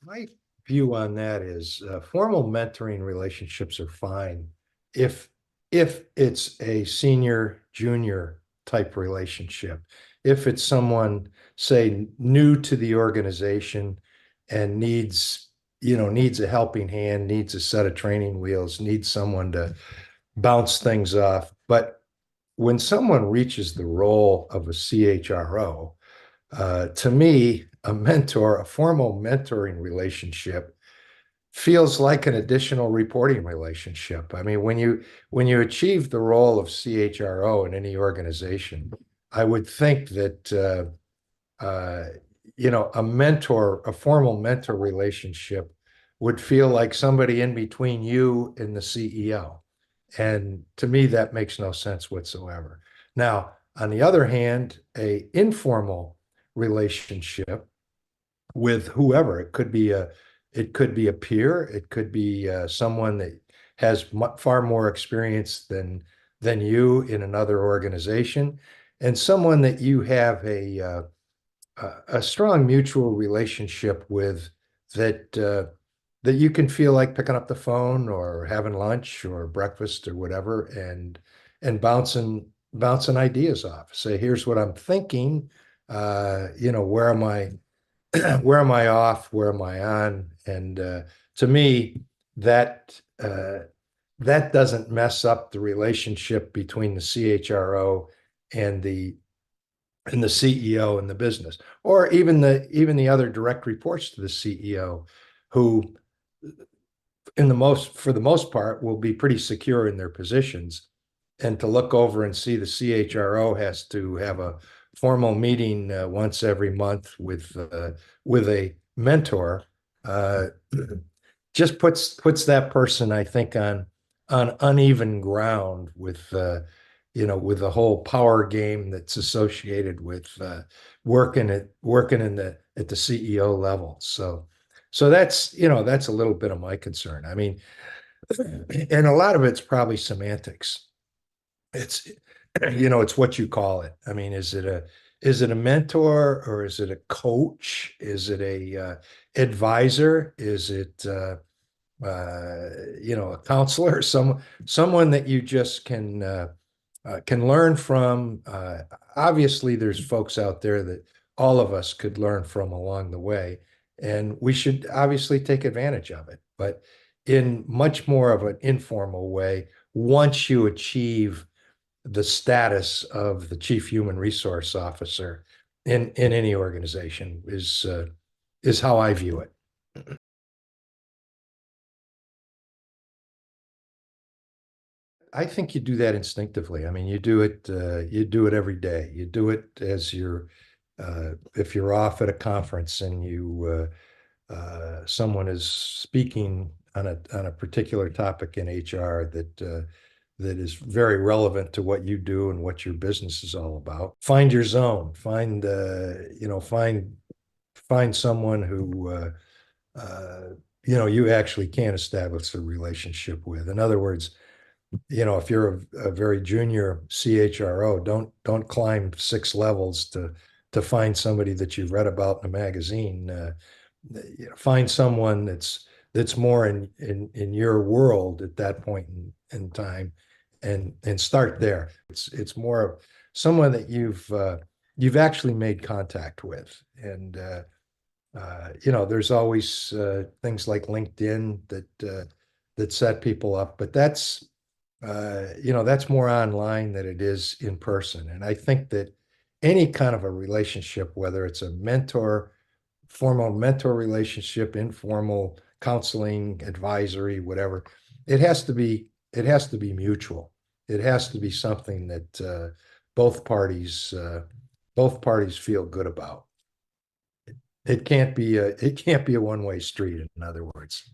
My view on that is formal mentoring relationships are fine if if it's a senior junior type relationship. If it's someone, say, new to the organization and needs a helping hand, needs a set of training wheels, needs someone to bounce things off. But when someone reaches the role of a CHRO, to me, a formal mentoring relationship feels like an additional reporting relationship. I mean, when you achieve the role of CHRO in any organization, I would think that a formal mentor relationship would feel like somebody in between you and the CEO. And to me, that makes no sense whatsoever. Now, on the other hand, a informal relationship with whoever, it could be a peer, it could be someone that has far more experience than you in another organization, and someone that you have a strong mutual relationship with that you can feel like picking up the phone or having lunch or breakfast or whatever and bouncing ideas off. Say, here's what I'm thinking. Where am I? Where am I off? Where am I on? And to me, that that doesn't mess up the relationship between the CHRO and the CEO and the business, or even the other direct reports to the CEO, who for the most part will be pretty secure in their positions. And to look over and see the CHRO has to have a formal meeting once every month with a mentor, uh, just puts that person, I think, on uneven ground with the whole power game that's associated with working at the CEO level. So that's a little bit of my concern. I mean, and a lot of it's probably semantics. It's it's what you call it. I mean, is it a mentor, or is it a coach? Is it a advisor? Is it a counselor? Someone that you just can learn from. Obviously, there's folks out there that all of us could learn from along the way, and we should obviously take advantage of it, but in much more of an informal way once you achieve the status of the chief human resource officer in any organization is how I view it. I think you do that instinctively. I mean, you do it every day. You do it as if you're off at a conference and someone is speaking on a particular topic in HR that is very relevant to what you do and what your business is all about. Find your zone. Find someone who you actually can establish a relationship with. In other words, if you're a very junior CHRO, don't climb 6 levels to find somebody that you've read about in a magazine. Find someone that's more in your world at that point in time, and start there. It's more of someone that you've actually made contact with, and there's always things like LinkedIn that set people up, but that's more online than it is in person. And I think that any kind of a relationship, whether it's a formal mentor relationship, informal counseling, advisory, whatever, it has to be mutual. It has to be something that both parties uh, both parties feel good about. It can't be a one-way street, in other words.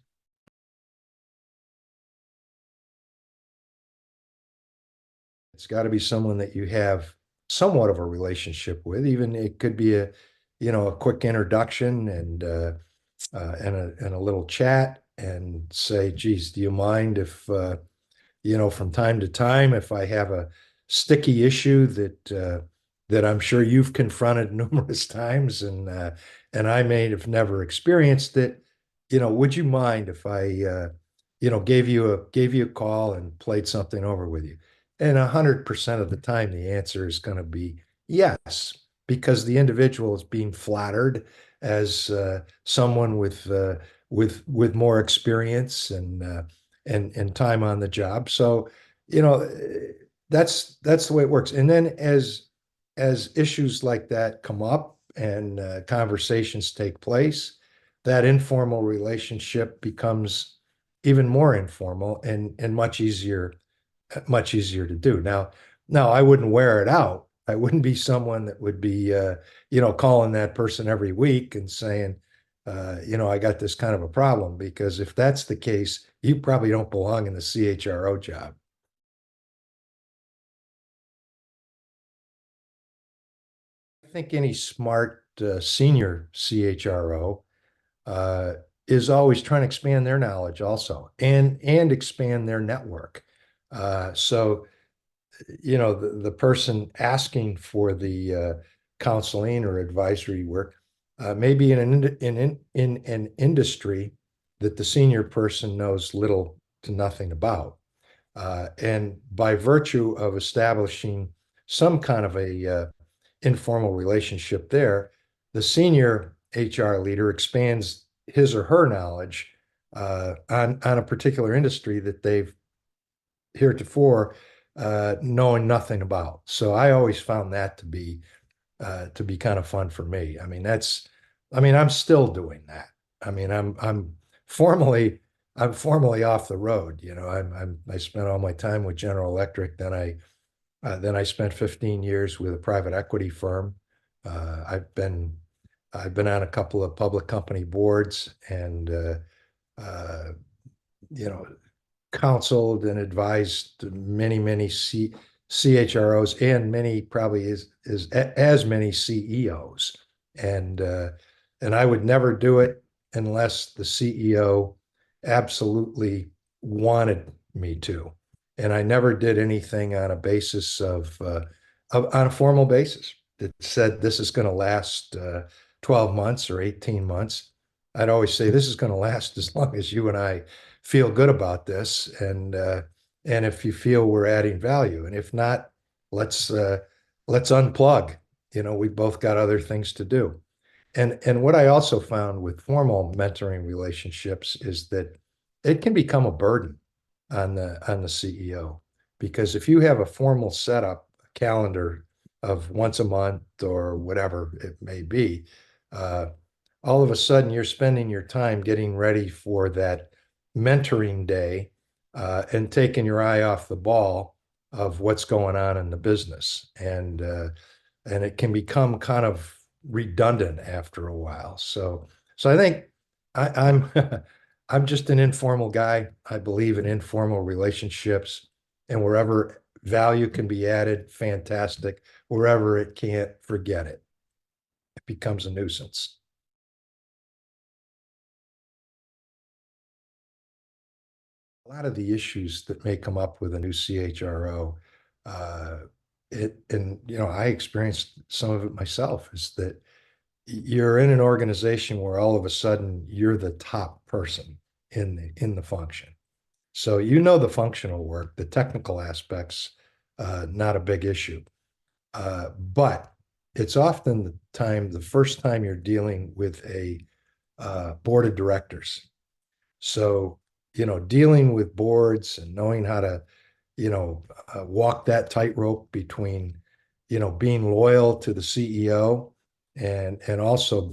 It's got to be someone that you have somewhat of a relationship with. Even it could be a quick introduction and a little chat, and say, geez, do you mind if from time to time, if I have a sticky issue that I'm sure you've confronted numerous times, and I may have never experienced it, would you mind if I, gave you a call and played something over with you? And 100% of the time, the answer is going to be yes, because the individual is being flattered as someone with more experience and time on the job. So, you know, that's the way it works. And then as issues like that come up and conversations take place, that informal relationship becomes even more informal and much easier to do. Now I wouldn't wear it out. I wouldn't be someone that would be calling that person every week and saying, I got this kind of a problem, because if that's the case, you probably don't belong in the CHRO job. I think any smart senior CHRO uh, is always trying to expand their knowledge also, and expand their network. So the person asking for the counseling or advisory work maybe in an industry that the senior person knows little to nothing about. And by virtue of establishing some kind of a informal relationship there, the senior HR leader expands his or her knowledge on a particular industry that they've heretofore knowing nothing about. So I always found that to be kind of fun for me. I mean, I'm still doing that. I mean, formally, I'm formally off the road. I spent all my time with General Electric. Then I spent 15 years with a private equity firm. Uh, I've been, I've been on a couple of public company boards and, uh, you know, counseled and advised many CHROs and many probably is as many CEOs. And and I would never do it unless the CEO absolutely wanted me to. And I never did anything on a basis on a formal basis that said this is going to last 12 months or 18 months. I'd always say this is going to last as long as you and I feel good about this, and if you feel we're adding value, and if not, let's let's unplug. We've both got other things to do. And what I also found with formal mentoring relationships is that it can become a burden on the CEO, because if you have a formal setup, a calendar of once a month or whatever it may be, uh, all of a sudden you're spending your time getting ready for that mentoring day and taking your eye off the ball of what's going on in the business. And it can become kind of redundant after a while. So I think I'm I'm just an informal guy. I believe in informal relationships, and wherever value can be added, fantastic. Wherever it can't, forget it. It becomes a nuisance. A lot of the issues that may come up with a new CHRO, uh, and I experienced some of it myself, is that you're in an organization where all of a sudden you're the top person in the function. So the functional work, the technical aspects, not a big issue. But it's often the first time you're dealing with a board of directors. So, dealing with boards and knowing how to, walk that tightrope between, being loyal to the CEO and also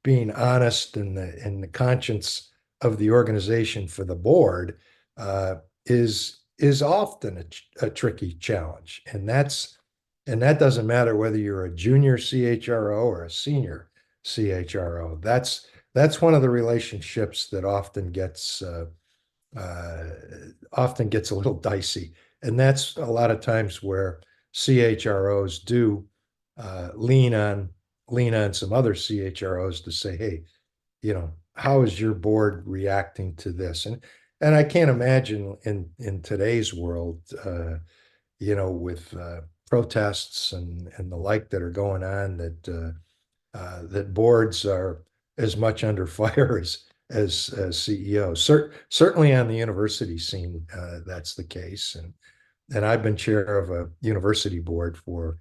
being honest in the conscience of the organization for the board uh, is often a tricky challenge. And that doesn't matter whether you're a junior CHRO or a senior CHRO. That's one of the relationships that uh, often gets a little dicey, and that's a lot of times where CHROs do lean on some other CHROs to say, hey, how is your board reacting to this? And I can't imagine in today's world, with protests and the like that are going on, that boards are as much under fire as CEO. Certainly on the university scene, that's the case. And I've been chair of a university board for,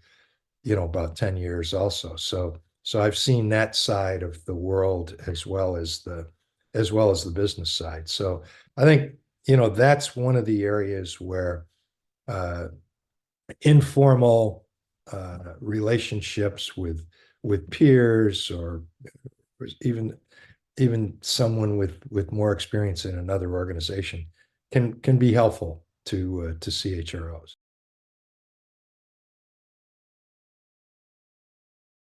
about 10 years also. So I've seen that side of the world as well as the business side. So I think, that's one of the areas where uh, informal relationships with peers, or even someone with more experience in another organization can be helpful to CHROs.